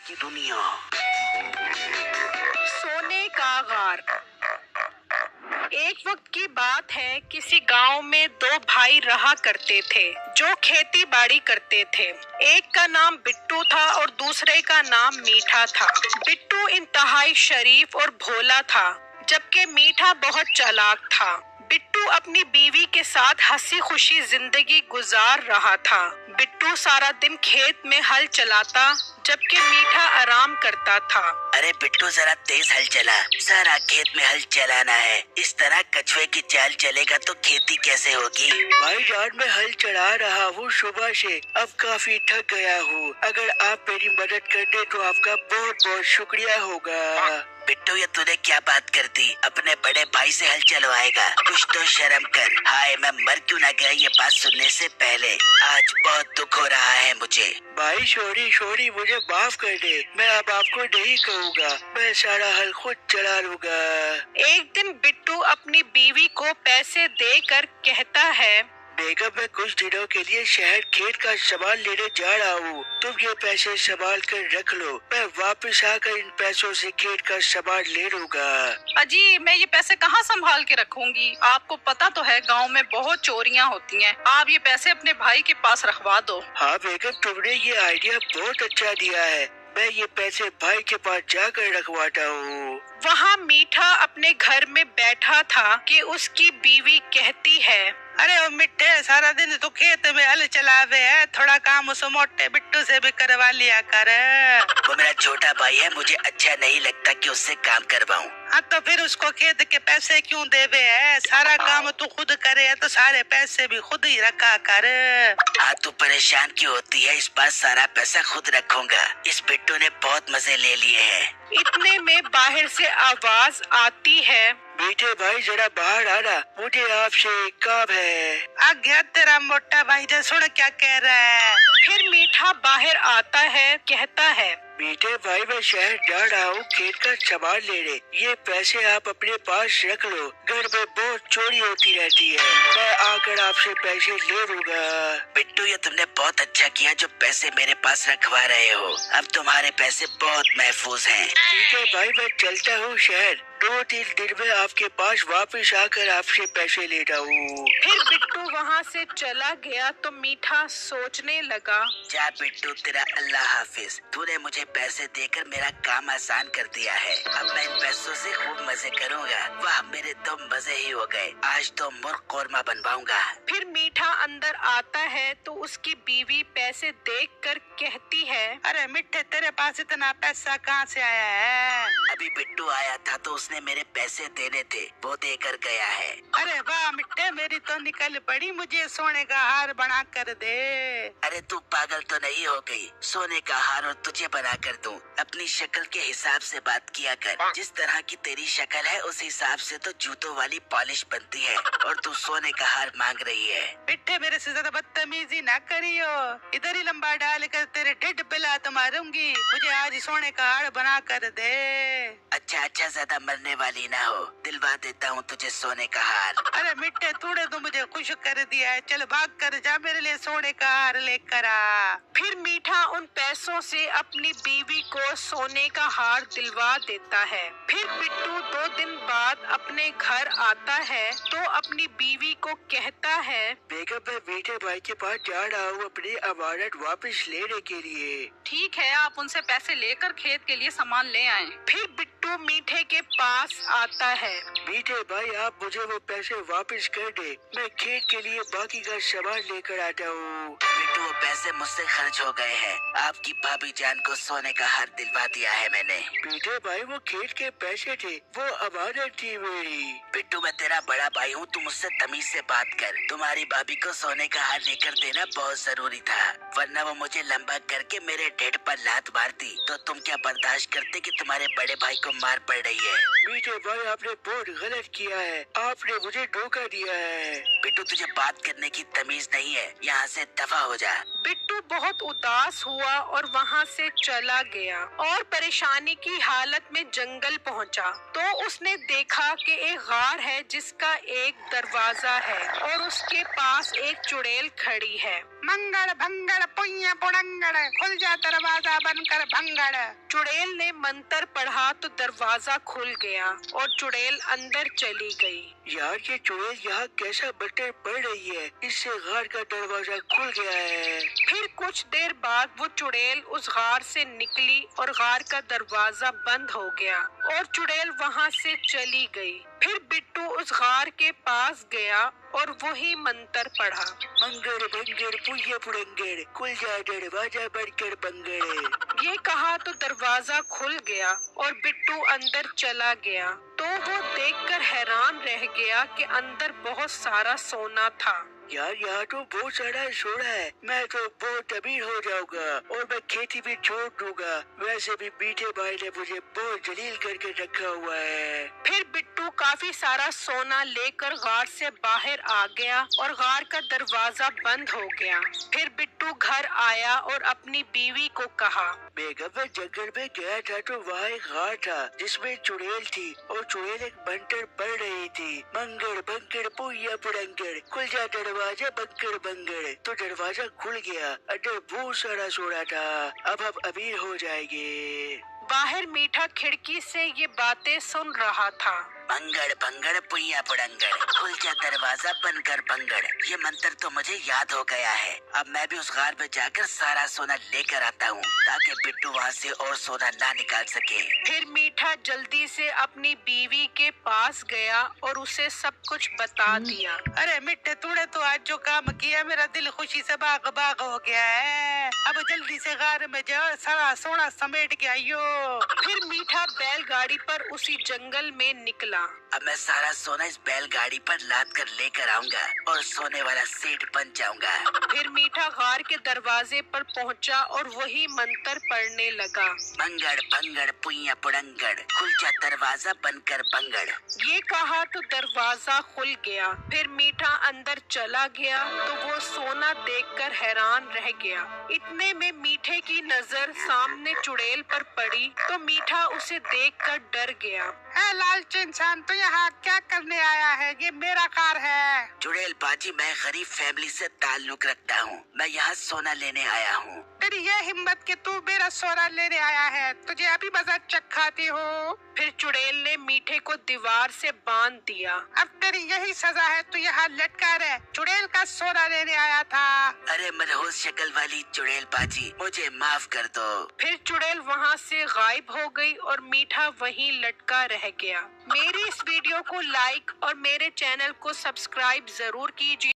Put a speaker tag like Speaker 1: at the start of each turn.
Speaker 1: की दुनिया।
Speaker 2: सोने का गार। एक वक्त की बात है, किसी गांव में दो भाई रहा करते थे जो खेती बाड़ी करते थे। एक का नाम बिट्टू था और दूसरे का नाम मीठा था। बिट्टू इंतहाई शरीफ और भोला था, जबकि मीठा बहुत चालाक था। बिट्टू अपनी बीवी के साथ हंसी खुशी जिंदगी गुजार रहा था। बिट्टू सारा दिन खेत में हल चलाता, जबकि मीठा आराम करता था।
Speaker 1: अरे बिट्टू जरा तेज हल चला, सारा खेत में हल चलाना है। इस तरह कछुए की चाल चलेगा तो खेती कैसे होगी?
Speaker 3: भाईजान मैं हल चला रहा हूँ सुबह से, अब काफी थक गया हूँ। अगर आप मेरी मदद कर दे तो आपका बहुत बहुत शुक्रिया होगा।
Speaker 1: बिट्टू ये तूने क्या बात कर दी? अपने बड़े भाई से हल चलवाएगा? कुछ तो शर्म कर। हाय मैं मर क्यों ना गया ये बात सुनने से पहले। आज बहुत दुख हो रहा है मुझे।
Speaker 3: भाई सॉरी मुझे माफ कर दे। मैं अब आपको नहीं कहूँगा, मैं सारा हल खुद चला लूंगा।
Speaker 2: एक दिन बिट्टू अपनी बीवी को पैसे देकर कहता है,
Speaker 3: बेगम मैं कुछ दिनों के लिए शहर खेत का सामान लेने जा रहा हूँ, तुम ये पैसे संभाल कर रख लो। मैं वापस आकर इन पैसों से खेत का सामान ले लूंगा।
Speaker 4: अजी मैं ये पैसे कहाँ संभाल के रखूंगी? आपको पता तो है गांव में बहुत चोरियां होती हैं। आप ये पैसे अपने भाई के पास रखवा दो।
Speaker 3: हाँ बेगम तुमने ये आइडिया बहुत अच्छा दिया है, मैं ये पैसे भाई के पास जाकर रखवाता हूँ।
Speaker 2: वहाँ मीठा अपने घर में बैठा था कि उसकी बीवी कहती है,
Speaker 4: अरे ओ मिट्टे सारा दिन तो खेत में हल चलावे है, थोड़ा काम उस मोटे बिट्टू से भी करवा लिया कर।
Speaker 1: वो मेरा छोटा भाई है, मुझे अच्छा नहीं लगता कि उससे काम करवाऊं।
Speaker 4: हाँ तो फिर उसको खेत के पैसे क्यों देवे है? सारा काम तू खुद करे है तो सारे पैसे भी खुद ही रखा कर।
Speaker 1: हाँ तू परेशान क्यों होती है? इस बार सारा पैसा खुद रखूंगा। इस बिट्टू ने बहुत मजे ले लिए हैं।
Speaker 2: इतने में बाहर से आवाज आती है,
Speaker 3: मीठे भाई जरा बाहर आना, मुझे आपसे एक काम है।
Speaker 4: आ गया तेरा मोटा भाई, जो सुन क्या कह रहा है।
Speaker 2: फिर मीठा बाहर आता है, कहता है,
Speaker 3: मीठे भाई मैं शहर जा रहा हूँ खेत का सामान लेने, ये पैसे आप अपने पास रख लो। घर में बहुत चोरी होती रहती है, मैं आकर आपसे पैसे ले लूंगा।
Speaker 1: बिट्टू ये तुमने बहुत अच्छा किया जो पैसे मेरे पास रखवा रहे हो। अब तुम्हारे पैसे बहुत महफूज हैं।
Speaker 3: ठीक है भाई मैं चलता हूँ शहर, 2-3 दिन में आपके पास वापस आकर आपसे पैसे लेता हूँ।
Speaker 2: फिर बिट्टू वहाँ से चला गया तो मीठा सोचने लगा,
Speaker 1: जा बिट्टू तेरा अल्लाह हाफिज। तूने मुझे पैसे देकर मेरा काम आसान कर दिया है। अब मैं इन पैसों से खूब मजे करूँगा। वाह मेरे तो मजे ही हो गए। आज तो मुर्ग कौरमा बनवाऊंगा।
Speaker 2: फिर मीठा अंदर आता है तो उसकी बीवी पैसे देखकर कहती है,
Speaker 4: अरे मिट्टे तेरे पास इतना पैसा कहाँ से आया है?
Speaker 1: अभी बिट्टू आया था तो उसने मेरे पैसे देने थे, वो देकर गया है।
Speaker 4: अरे वाह मिट्टे मेरी तो निकल पड़ी, मुझे सोने का हार बना कर दे।
Speaker 1: अरे तू पागल तो नहीं हो गई? सोने का हार और तुझे बना कर दूं? अपनी शक्ल के हिसाब से बात किया कर। जिस तरह की तेरी शक्ल है उस हिसाब से तो जूतों वाली पॉलिश बनती है, और तू सोने का हार मांग रही है।
Speaker 4: मिट्टे मेरे से ज्यादा बदतमीजी ना करियो, इधर ही लंबा डाल कर तेरे ढिड पे लात मारूंगी। मुझे आज सोने का हार बना कर दे।
Speaker 1: अच्छा ज्यादा मरने वाली ना हो, दिलवा देता हूँ तुझे सोने का हार।
Speaker 4: अरे मिट्टे तूने तो मुझे खुश कर दिया है, चल भाग कर जा मेरे लिए सोने का हार लेकर आ।
Speaker 2: फिर मीठा उन पैसों से अपनी बीवी को सोने का हार दिलवा देता है। फिर बिट्टू 2 दिन बाद अपने घर आता है तो अपनी बीवी को कहता है,
Speaker 3: बेगम मैं मीठे भाई के पास जा रहा हूँ अपनी अमानत वापस लेने के लिए।
Speaker 4: ठीक है आप उनसे पैसे लेकर खेत के लिए सामान ले आए।
Speaker 2: फिर बिट्टू मीठे के पास आता है,
Speaker 3: मीठे भाई आप मुझे वो पैसे वापस कर दे, मैं खेत के लिए बाकी का सामान लेकर आता हूँ।
Speaker 1: बिट्टू वो पैसे मुझसे खर्च हो गए हैं। आपकी भाभी जान को सोने का हार दिलवा दिया है मैंने।
Speaker 3: मीठे भाई वो खेत के पैसे थे, वो अमानत थी मेरी।
Speaker 1: बिट्टू मैं तेरा बड़ा भाई हूँ, तू मुझसे तमीज से बात कर। तुम्हारी भाभी को सोने का हार लेकर देना बहुत जरूरी था, वरना वो मुझे लंबा करके मेरे ढेड पर लात मारती। तो तुम क्या बर्दाश्त करते कि तुम्हारे बड़े भाई को मार पड़ रही है?
Speaker 3: मीठे भाई आपने बहुत गलत किया है, आपने मुझे धोखा दिया है।
Speaker 1: बिट्टू तुझे बात करने की तमीज नहीं है, यहाँ से दफा हो जा।
Speaker 2: बिट्टू बहुत उदास हुआ और वहाँ से चला गया और परेशानी की हालत में जंगल पहुँचा तो उसने देखा कि एक गार है जिसका एक दरवाजा है और उसके पास एक चुड़ैल खड़ी है। मंगड़ भंगड़ पुइया पुड़ंगड़, खुल जा दरवाजा बनकर भंगड़। चुड़ैल ने मंत्र पढ़ा तो दरवाजा खुल गया और चुड़ैल अंदर चली गई।
Speaker 3: यार ये चुड़ैल यहाँ कैसा बटन पड़ रही है, इससे गार का दरवाजा खुल गया है।
Speaker 2: फिर कुछ देर बाद वो चुड़ैल उस गार से निकली और गार का दरवाजा बंद हो गया और चुड़ैल वहाँ से चली गई। फिर बिट्टू उस गार के पास गया और वही मंत्र पढ़ा।
Speaker 3: मंगड़ भंगड़ पुइया पुड़ंगड़, खुल जा दरवाजा बनकर बंगड़।
Speaker 2: ये कहा तो दरवाजा खुल गया और बिट्टू अंदर चला गया। तो वो देखकर हैरान रह गया कि अंदर बहुत सारा सोना था।
Speaker 3: यार यहाँ तो बहुत सारा सोना है, मैं तो बहुत अमीर हो जाऊंगा और मैं खेती भी छोड़ दूंगा। वैसे भी मीठे भाई ने मुझे बहुत जलील करके रखा हुआ है।
Speaker 2: फिर बिट्टू काफी सारा सोना लेकर गार से बाहर आ गया और गार का दरवाजा बंद हो गया। फिर बिट्टू घर आया और अपनी बीवी को कहा,
Speaker 3: बेगम मैं जंगल में गया था तो वहाँ एक गार था जिसमें चुड़ैल थी और चुड़ैल एक मंत्र पढ़ रही थी। मंगड़ भंगड़ पुइया पुड़ंगड़, खुल जा दरवाजा बंगड़ बंगड़। तो दरवाजा खुल गया, अंदर बहुत सारा सोना था। अब हम अमीर हो जाएंगे।
Speaker 2: बाहर मीठा खिड़की से ये बातें सुन रहा था।
Speaker 1: मंगड़ भंगड़ पुइया पुड़ंगड़, खुल जा दरवाजा बनकर बंगड़। ये मंत्र तो मुझे याद हो गया है। अब मैं भी उस गार में जाकर सारा सोना लेकर आता हूँ ताकि बिट्टू वहाँ से और सोना ना निकाल सके।
Speaker 2: फिर मीठा जल्दी से अपनी बीवी के पास गया और उसे सब कुछ बता दिया।
Speaker 5: अरे मिट्टे तूने तो आज जो काम किया मेरा दिल खुशी से बाग बाग हो गया है। अब जल्दी से गार में जाओ, सारा सोना समेट के आइयो।
Speaker 2: फिर मीठा बैलगाड़ी पर उसी जंगल में निकला।
Speaker 1: अब मैं सारा सोना इस बैलगाड़ी पर लाद कर लेकर आऊंगा और सोने वाला सेठ बन जाऊंगा।
Speaker 2: फिर मीठा गार के दरवाजे पर पहुंचा और वही मंत्र पढ़ने लगा।
Speaker 1: मंगड़ भंगड़ पुइया पुड़ंगड़, खुल जा दरवाजा बनकर बंगड़।
Speaker 2: ये कहा तो दरवाजा खुल गया। फिर मीठा अंदर चला गया तो वो सोना देखकर हैरान रह गया। इतने में मीठे की नजर सामने चुड़ैल पर पड़ी तो मीठा उसे देखकर डर गया।
Speaker 5: लालची इंसान तो यहाँ क्या करने आया है? ये मेरा कार है।
Speaker 1: चुड़ैल बाजी, मैं गरीब फैमिली से ताल्लुक रखता हूँ। मैं यहाँ सोना लेने आया हूँ।
Speaker 5: तेरी ये हिम्मत कि तू मेरा सोना लेने आया है, तुझे अभी मजा चखाती हूँ।
Speaker 2: फिर चुड़ैल ने मीठे को दीवार से बांध दिया।
Speaker 5: अब तेरी यही सजा है, तू यहाँ लटका रहे। चुड़ैल का सोना लेने आया था।
Speaker 1: अरे मनहूस शक्ल वाली चुड़ैल बाजी, मुझे माफ कर दो।
Speaker 2: फिर चुड़ैल वहाँ से गायब हो गई और मीठा वहीं लटका रह गया। मेरी इस वीडियो को लाइक और मेरे चैनल को सब्सक्राइब जरूर कीजिए।